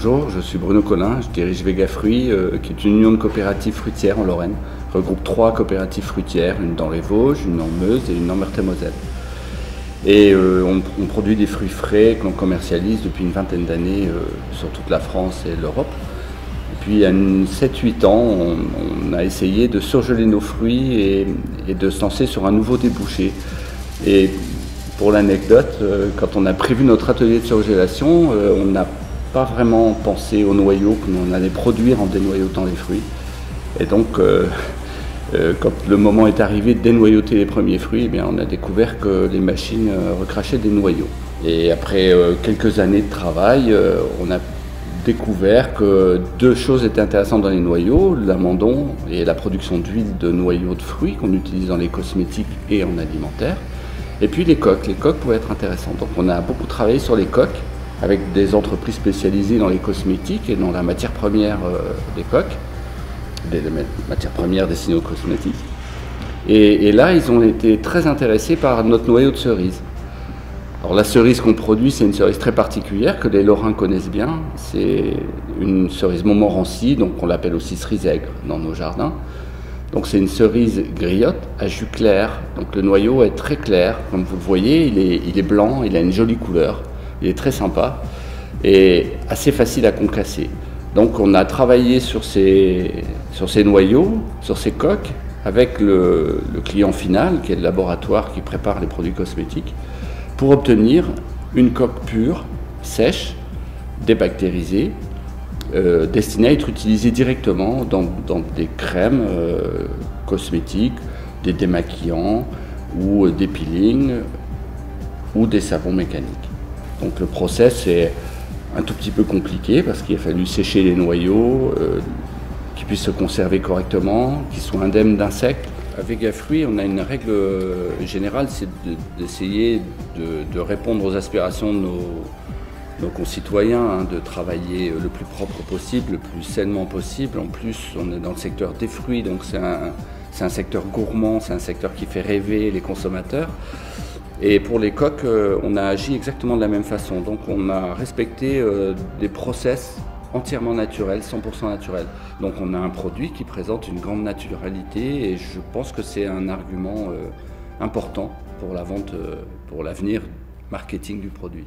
Bonjour, je suis Bruno Collin, je dirige Vegafruits, qui est une union de coopératives fruitières en Lorraine. Regroupe 3 coopératives fruitières, une dans les Vosges, une en Meuse et une en Meurthe-et-Moselle. Et on produit des fruits frais que l'on commercialise depuis une vingtaine d'années sur toute la France et l'Europe. Et puis il y a 7-8 ans, on a essayé de surgeler nos fruits et de se lancer sur un nouveau débouché. Et pour l'anecdote, quand on a prévu notre atelier de surgélation, on n'a pas vraiment pensé aux noyaux que l'on allait produire en dénoyautant les fruits. Et donc, quand le moment est arrivé de dénoyauter les premiers fruits, eh bien, on a découvert que les machines recrachaient des noyaux. Et après quelques années de travail, on a découvert que 2 choses étaient intéressantes dans les noyaux, l'amandon et la production d'huile de noyaux de fruits qu'on utilise dans les cosmétiques et en alimentaire. Et puis les coques pouvaient être intéressantes. Donc on a beaucoup travaillé sur les coques avec des entreprises spécialisées dans les cosmétiques et dans la matière première des coques, des matières premières destinées aux cosmétiques. Et là, ils ont été très intéressés par notre noyau de cerise. Alors la cerise qu'on produit, c'est une cerise très particulière que les Lorrains connaissent bien. C'est une cerise Montmorency, donc on l'appelle aussi cerise aigre dans nos jardins. Donc c'est une cerise griotte à jus clair, donc le noyau est très clair, comme vous le voyez, il est blanc, il a une jolie couleur, il est très sympa et assez facile à concasser. Donc on a travaillé sur ces noyaux, sur ces coques, avec le client final, qui est le laboratoire qui prépare les produits cosmétiques, pour obtenir une coque pure, sèche, débactérisée, destinée à être utilisée directement dans des crèmes cosmétiques, des démaquillants ou des peelings ou des savons mécaniques. Donc le process est un tout petit peu compliqué parce qu'il a fallu sécher les noyaux, qu'ils puissent se conserver correctement, qu'ils soient indemnes d'insectes. À Vegafruits, on a une règle générale, c'est d'essayer de répondre aux aspirations de nos concitoyens, de travailler le plus propre possible, le plus sainement possible. En plus, on est dans le secteur des fruits, donc c'est un secteur gourmand, c'est un secteur qui fait rêver les consommateurs. Et pour les coques, on a agi exactement de la même façon. Donc on a respecté des process entièrement naturels, 100% naturels. Donc on a un produit qui présente une grande naturalité et je pense que c'est un argument important pour la vente, pour l'avenir marketing du produit.